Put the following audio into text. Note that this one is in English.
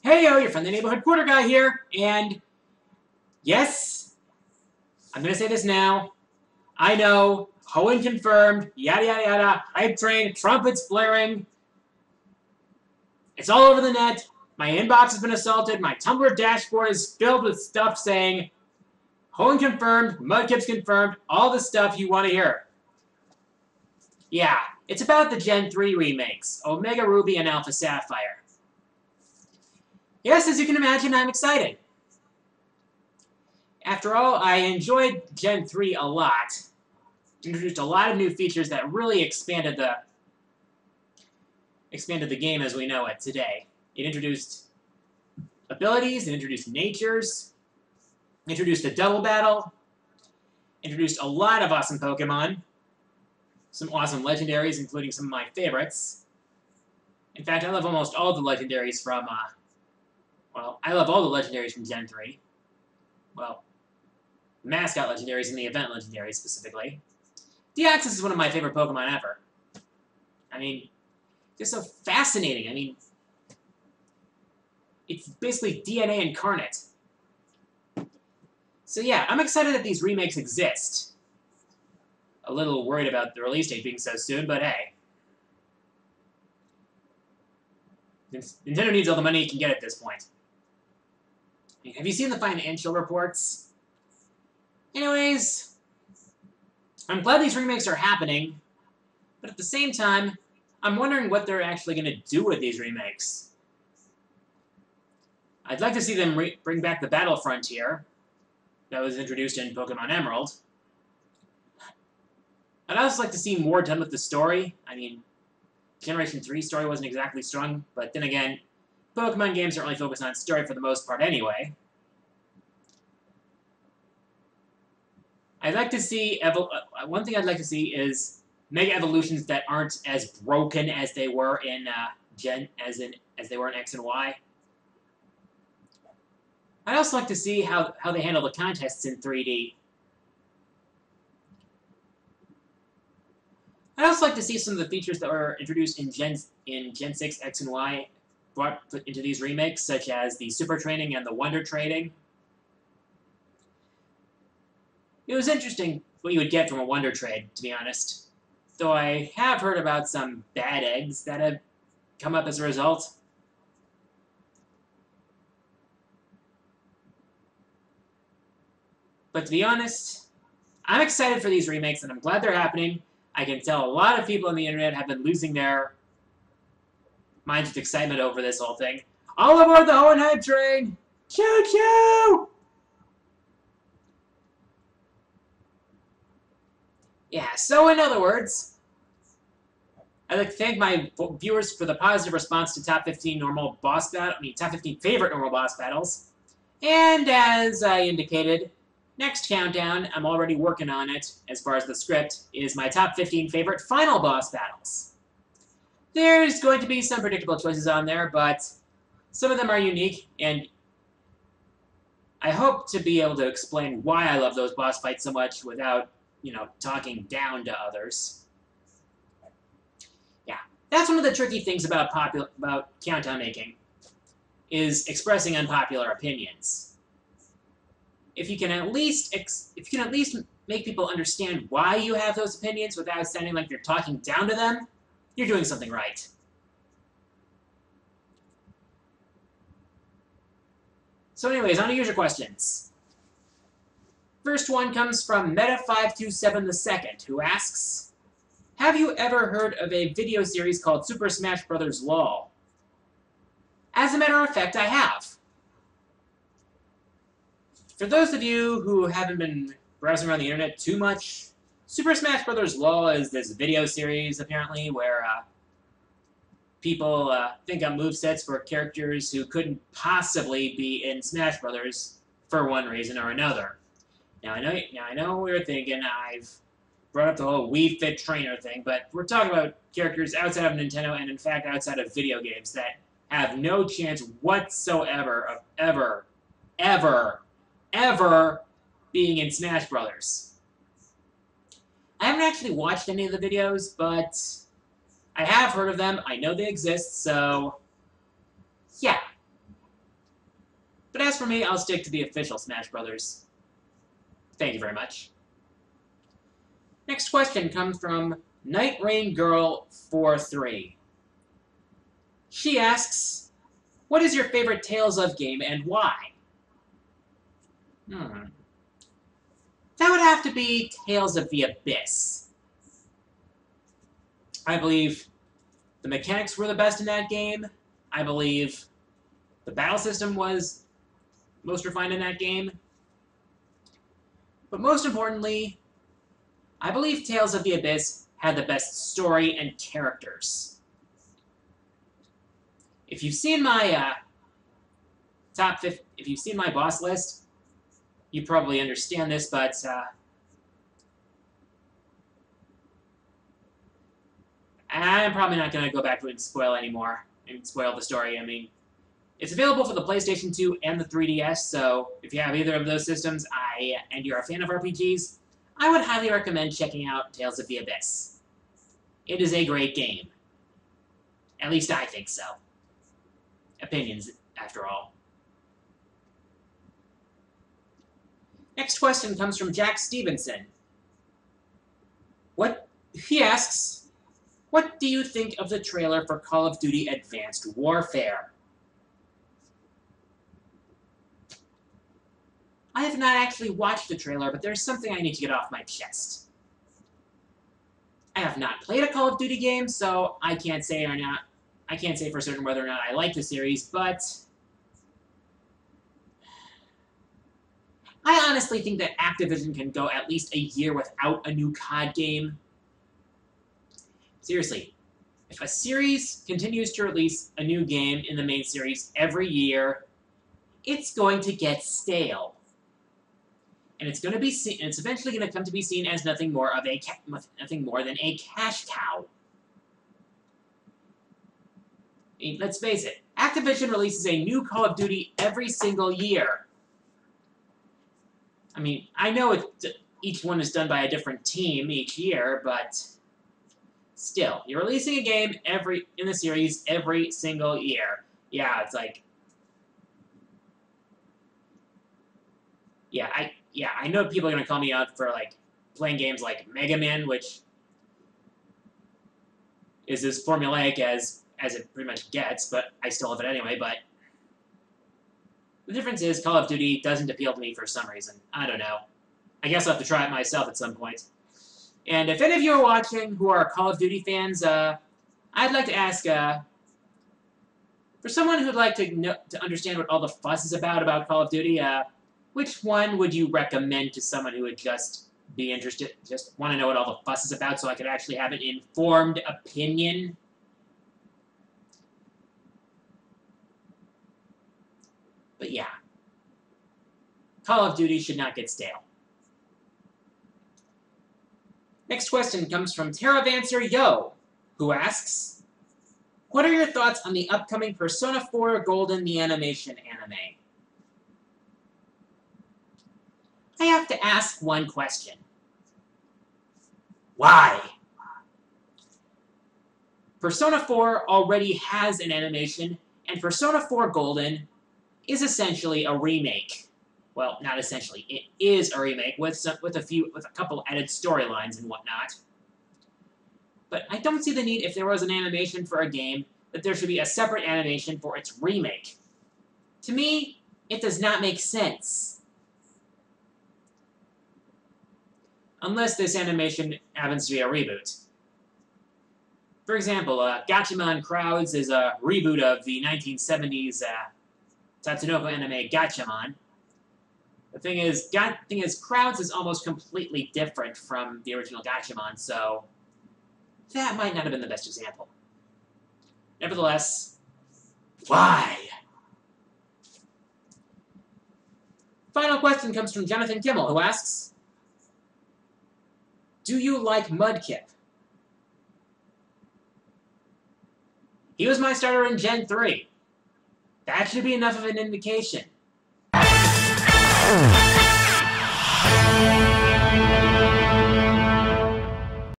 Heyo, your friendly neighborhood quarter guy here, and yes, I'm gonna say this now. I know, Hoenn confirmed, yada yada yada, hype train, trumpets blaring. It's all over the net. My inbox has been assaulted. My Tumblr dashboard is filled with stuff saying, Hoenn confirmed, Mudkip's confirmed, all the stuff you want to hear. Yeah, it's about the Gen 3 remakes, Omega Ruby and Alpha Sapphire. Yes, as you can imagine, I'm excited. After all, I enjoyed Gen 3 a lot. Introduced a lot of new features that really expanded the game as we know it today. It introduced abilities, it introduced natures, introduced a double battle, introduced a lot of awesome Pokemon, some awesome legendaries, including some of my favorites. In fact, I love almost all the legendaries from, well, I love all the legendaries from Gen 3. Well, the mascot legendaries and the event legendaries specifically. Deoxys is one of my favorite Pokemon ever. I mean, just so fascinating. I mean, it's basically DNA incarnate. So yeah, I'm excited that these remakes exist. A little worried about the release date being so soon, but hey. Nintendo needs all the money it can get at this point. I mean, have you seen the financial reports? Anyways, I'm glad these remakes are happening, but at the same time, I'm wondering what they're actually going to do with these remakes. I'd like to see them bring back the Battle Frontier that was introduced in Pokemon Emerald. I'd also like to see more done with the story. I mean, Generation 3 story wasn't exactly strong, but then again, Pokemon games don't really focus on story for the most part anyway. I'd like to see one thing I'd like to see is Mega Evolutions that aren't as broken as they were in as they were in X and Y. I'd also like to see how they handle the contests in 3D. I'd also like to see some of the features that were introduced in Gen 6 X and Y brought into these remakes, such as the Super Training and the Wonder Trading. It was interesting what you would get from a Wonder Trade, to be honest. Though I have heard about some bad eggs that have come up as a result. But to be honest, I'm excited for these remakes, and I'm glad they're happening. I can tell a lot of people on the internet have been losing their minds with excitement over this whole thing. All aboard the Hoenn hype train! Choo-choo! Yeah, so in other words, I'd like to thank my viewers for the positive response to top 15 top 15 favorite normal boss battles. And as I indicated, next countdown, I'm already working on it, as far as the script, is my top 15 favorite final boss battles. There's going to be some predictable choices on there, but some of them are unique, and I hope to be able to explain why I love those boss fights so much without, you know, talking down to others. Yeah, that's one of the tricky things about countdown making, is expressing unpopular opinions. If you can at least make people understand why you have those opinions without sounding like you're talking down to them, you're doing something right. So anyways, on to user questions. First one comes from Meta527 II, who asks, have you ever heard of a video series called Super Smash Bros. LOL? As a matter of fact, I have. For those of you who haven't been browsing around the internet too much, Super Smash Bros. LOL is this video series, apparently, where people think up movesets for characters who couldn't possibly be in Smash Bros. For one reason or another. Now I know we were thinking I've brought up the whole Wii Fit Trainer thing, but we're talking about characters outside of Nintendo and, in fact, outside of video games that have no chance whatsoever of ever being in Smash Brothers. I haven't actually watched any of the videos, but I have heard of them. I know they exist, so yeah. But as for me, I'll stick to the official Smash Brothers. Thank you very much. Next question comes from Night Rain Girl 43. She asks, what is your favorite Tales of game and why? That would have to be Tales of the Abyss. I believe the mechanics were the best in that game. I believe the battle system was most refined in that game. But most importantly, I believe Tales of the Abyss had the best story and characters. If you've seen my if you've seen my boss list, you probably understand this, but I'm probably not going to go back to it and spoil anymore and spoil the story. I mean, it's available for the PlayStation 2 and the 3DS, so if you have either of those systems and you're a fan of RPGs, I would highly recommend checking out Tales of the Abyss. It is a great game. At least I think so. Opinions, after all. Next question comes from Jack Stevenson. He asks, what do you think of the trailer for Call of Duty Advanced Warfare? I have not actually watched the trailer, but there's something I need to get off my chest. I have not played a Call of Duty game, so I can't say for certain whether or not I like the series, but I honestly think that Activision can go at least a year without a new COD game. Seriously, if a series continues to release a new game in the main series every year, it's going to get stale. And it's going to be it's eventually going to come to be seen as nothing more than a cash cow. I mean, let's face it, Activision releases a new Call of Duty every single year. I mean, I know each one is done by a different team each year, but still, you're releasing a game in the series every single year. Yeah, it's like, I know people are gonna call me out for like playing games like Mega Man, which is as formulaic as it pretty much gets, but I still love it anyway. But the difference is Call of Duty doesn't appeal to me for some reason. I don't know. I guess I'll have to try it myself at some point. And if any of you are watching who are Call of Duty fans, I'd like to ask, for someone who'd like to understand what all the fuss is about Call of Duty, which one would you recommend to someone who would just be interested, just want to know what all the fuss is about so I could actually have an informed opinion? But yeah, Call of Duty should not get stale. Next question comes from Terravancer Yo, who asks, what are your thoughts on the upcoming Persona 4 Golden the Animation anime? I have to ask one question. Why? Persona 4 already has an animation, and Persona 4 Golden is essentially a remake. Well, not essentially. It is a remake with a couple added storylines and whatnot. But I don't see the need, if there was an animation for a game, that there should be a separate animation for its remake. To me, it does not make sense. Unless this animation happens to be a reboot. For example, Gatchaman Crowds is a reboot of the 1970s Tatsunoko anime Gatchaman. The thing is, Crowds is almost completely different from the original Gatchaman, so that might not have been the best example. Nevertheless, why? Final question comes from Jonathan Kimmel, who asks, do you like Mudkip? He was my starter in Gen 3. That should be enough of an indication.